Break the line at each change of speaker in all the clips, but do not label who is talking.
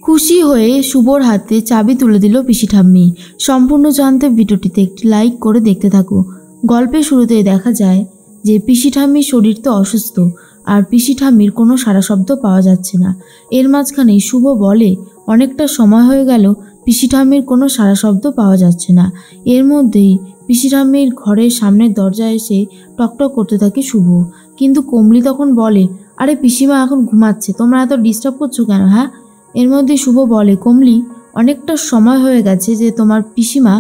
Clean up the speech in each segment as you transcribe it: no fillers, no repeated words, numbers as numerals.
খুশি হয়ে শুভর হাতে চাবি তুলে দিল পিসি ঠাম্মি। সম্পূর্ণ জানতে ভিডিওটিতে একটি লাইক করে দেখতে থাকো। গল্পের শুরুতেই দেখা যায় যে পিসি ঠাম্মির শরীর তো অসুস্থ, আর পিসি ঠাম্মির কোনো সাড়া শব্দ পাওয়া যাচ্ছে না। এর মাঝখানেই শুভ বলে অনেকটা সময় হয়ে গেল পিসি ঠাম্মির কোনো সাড়া শব্দ পাওয়া যাচ্ছে না। এর মধ্যেই পিসি ঠাম্মির ঘরের সামনের দরজায় এসে টকটক করতে থাকে শুভ। কিন্তু কমলি তখন বলে, আরে পিসিমা এখন ঘুমাচ্ছে, তোমরা এত ডিস্টার্ব করছো কেন? হ্যাঁ। এর মধ্যে শুভ বলে, কমলি অনেকটা সময় হয়ে গেছে যে তোমার পিসিমা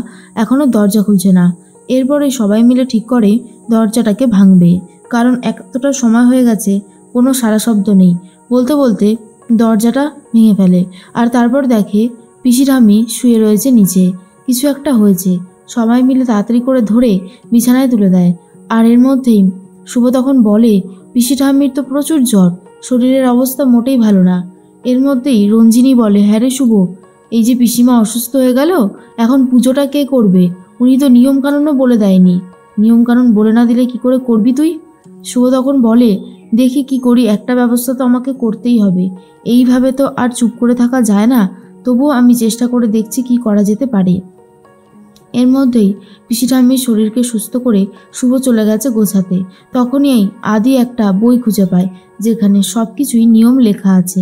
এখনও দরজা খুলছে না। এরপরে সবাই মিলে ঠিক করে দরজাটাকে ভাঙবে, কারণ এতটা সময় হয়ে গেছে কোনো সাড়া শব্দ নেই। বলতে বলতে দরজাটা ভেঙে ফেলে, আর তারপর দেখে পিসি ঠাম্মি শুয়ে রয়েছে নিচে। কিছু একটা হয়েছে। সবাই মিলে তাড়াতাড়ি করে ধরে বিছানায় তুলে দেয়। আর এর মধ্যেই শুভ তখন বলে, পিসি ঠাম্মির তো প্রচুর জ্বর, শরীরের অবস্থা মোটেই ভালো না। এর মধ্যেই রঞ্জিনী বলে, হ্যাঁ রে শুভ, এই যে পিসিমা অসুস্থ হয়ে গেল, এখন পুজোটা কে করবে? উনি তো নিয়মকানুনও বলে দেয়নি। নিয়মকানুন বলে না দিলে কি করে করবি তুই? শুভ তখন বলে, দেখি কি করি, একটা ব্যবস্থা তো আমাকে করতেই হবে। এইভাবে তো আর চুপ করে থাকা যায় না। তবুও আমি চেষ্টা করে দেখছি কি করা যেতে পারে। এর মধ্যেই পিসি ঠাম্মির শরীরকে সুস্থ করে শুভ চলে গেছে গোছাতে। তখনই আদি একটা বই খুঁজে পায় যেখানে সব কিছুই নিয়ম লেখা আছে।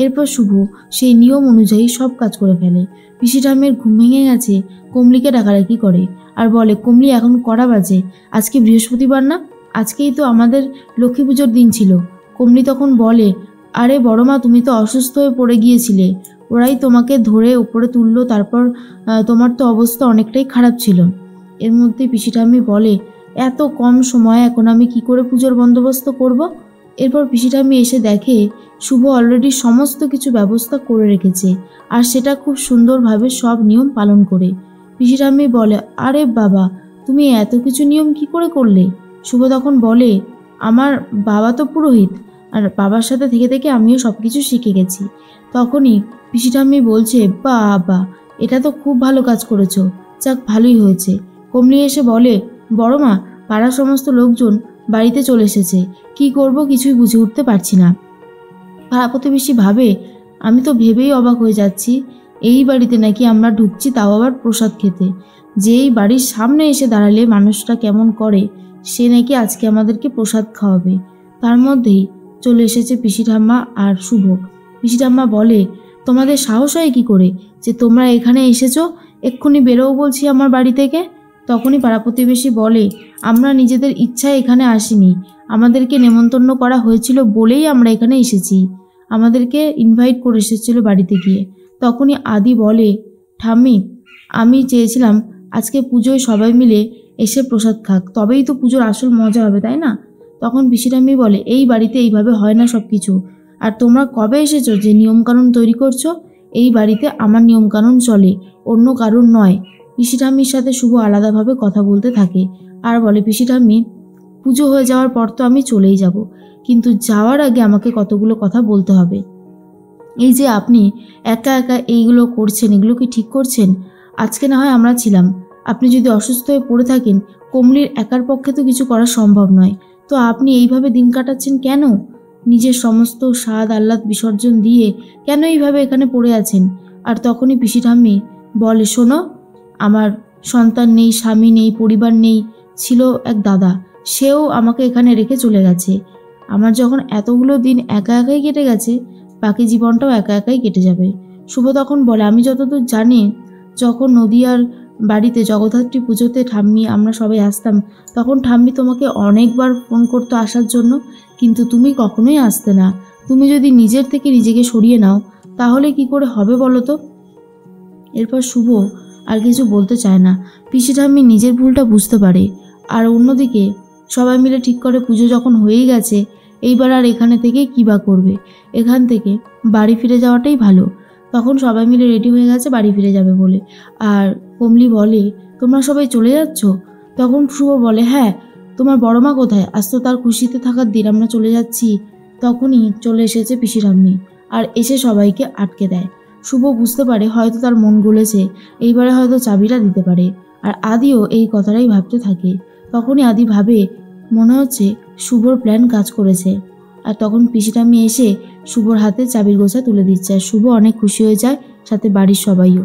এরপর শুভ সেই নিয়ম অনুযায়ী সব কাজ করে ফেলে। পিসি ঠাম্মির ঘুম ভেঙে গেছে, কমলিকে ডাকাডাকি করে আর বলে, কমলি এখন কটা বাজে? আজকে বৃহস্পতিবার না? আজকেই তো আমাদের লক্ষ্মী পুজোর দিন ছিল। কমলি তখন বলে, আরে বড় মা, তুমি তো অসুস্থ হয়ে পড়ে গিয়েছিলে, ওরাই তোমাকে ধরে উপরে তুললো, তারপর তোমার তো অবস্থা অনেকটাই খারাপ ছিল। এর মধ্যে পিসি ঠাম্মি বলে, এত কম সময় এখন আমি কি করে পুজোর বন্দোবস্ত করব? এরপর পিসি ঠাম্মি এসে দেখে শুভ অলরেডি সমস্ত কিছু ব্যবস্থা করে রেখেছে, আর সেটা খুব সুন্দরভাবে সব নিয়ম পালন করে। পিসি ঠাম্মি বলে, আরে বাবা, তুমি এত কিছু নিয়ম কি করে করলে? শুভ তখন বলে, আমার বাবা তো পুরোহিত, আর বাবার সাথে থেকে থেকে আমিও সব কিছু শিখে গেছি। তখনই পিসি ঠাম্মি বলছে, বাবা, এটা তো খুব ভালো কাজ করেছো, যাক ভালোই হয়েছে। কমলি এসে বলে, বড় মা, পাড়ার সমস্ত লোকজন বাড়িতে চলে এসেছে, কি করব কিছুই বুঝে উঠতে পারছি না। পাড়া প্রতিবেশী ভাবে, আমি তো ভেবেই অবাক হয়ে যাচ্ছি, এই বাড়িতে নাকি আমরা ঢুকছি, তাও আবার প্রসাদ খেতে। যেই বাড়ির সামনে এসে দাঁড়ালে মানুষটা কেমন করে, সে নাকি আজকে আমাদেরকে প্রসাদ খাওয়াবে। তার মধ্যেই চলে এসেছে পিসি ঠাম্মা আর শুভ। পিসি ঠাম্মা বলে, তোমাদের সাহস হয় কি করে যে তোমরা এখানে এসেছো? এক্ষুনি বেরোও বলছি আমার বাড়ি থেকে। তখনই পাড়া প্রতিবেশী বলে, আমরা নিজেদের ইচ্ছায় এখানে আসিনি, আমাদেরকে নেমন্তন্ন করা হয়েছিল বলেই আমরা এখানে এসেছি, আমাদেরকে ইনভাইট করে এসেছিল বাড়িতে গিয়ে। তখনই আদি বলে, ঠাম্মি, আমি চেয়েছিলাম আজকে পুজোয় সবাই মিলে এসে প্রসাদ খাক, তবেই তো পুজোর আসল মজা হবে, তাই না? তখন পিসি ঠাম্মি বলে, এই বাড়িতে এইভাবে হয় না সব কিছু। আর তোমরা কবে এসেছো যে নিয়মকানুন তৈরি করছো? এই বাড়িতে আমার নিয়মকানুন চলে, অন্য কারুর নয়। পিসি ঠাম্মির সাথে শুভ আলাদাভাবে কথা বলতে থাকে আর বলে, পিসি ঠাম্মি, পুজো হয়ে যাওয়ার পর তো আমি চলেই যাব, কিন্তু যাওয়ার আগে আমাকে কতগুলো কথা বলতে হবে। এই যে আপনি একা একা এইগুলো করছেন, এগুলো কি ঠিক করছেন? আজকে না হয় আমরা ছিলাম, আপনি যদি অসুস্থ হয়ে পড়ে থাকেন, কমলির একার পক্ষে তো কিছু করা সম্ভব নয়, তো আপনি এইভাবে দিন কাটাচ্ছেন কেন? নিজের সমস্ত স্বাদ আহ্লাদ বিসর্জন দিয়ে কেন এইভাবে এখানে পড়ে আছেন? আর তখনই পিসি ঠাম্মি বলে, শোনো, আমার সন্তান নেই, স্বামী নেই, পরিবার নেই, ছিল এক দাদা, সেও আমাকে এখানে রেখে চলে গেছে। আমার যখন এতগুলো দিন একা একাই কেটে গেছে, বাকি জীবনটাও একা একাই কেটে যাবে। শুভ তখন বলে, আমি যতদূর জানি, যখন নদিয়ার বাড়িতে জগদ্ধাত্রী পুজোতে ঠাম্মি আমরা সবাই আসতাম, তখন ঠাম্মি তোমাকে অনেকবার ফোন করতো আসার জন্য, কিন্তু তুমি কখনোই আসতে না। তুমি যদি নিজের থেকে নিজেকে সরিয়ে নাও, তাহলে কি করে হবে বলো তো? এরপর শুভ আর কিছু বলতে চায় না। পিসি ঠাম্মি নিজের ভুলটা বুঝতে পারে। আর অন্যদিকে সবাই মিলে ঠিক করে পুজো যখন হয়েই গেছে, এইবার আর এখানে থেকে কী বা করবে, এখান থেকে বাড়ি ফিরে যাওয়াটাই ভালো। তখন সবাই মিলে রেডি হয়ে গেছে বাড়ি ফিরে যাবে বলে। আর কমলি বলে, তোমরা সবাই চলে যাচ্ছ? তখন শুভ বলে, হ্যাঁ, তোমার বড় মা কোথায়? আজ তো তার খুশিতে থাকার দিন, আমরা চলে যাচ্ছি। তখনই চলে এসেছে পিসি ঠাম্মি আর এসে সবাইকে আটকে দেয়। শুভ বুঝতে পারে হয়তো তার মন গলেছে, এইবারে হয়তো চাবিটা দিতে পারে। আর আদিও এই কথাটাই ভাবতে থাকে। তখনই আদি ভাবে, মনে হচ্ছে শুভর প্ল্যান কাজ করেছে। আর তখন পিসি ঠাম্মি এসে শুভর হাতে চাবির গোছা তুলে দিচ্ছে, আর শুভ অনেক খুশি হয়ে যায়, সাথে বাড়ির সবাইও।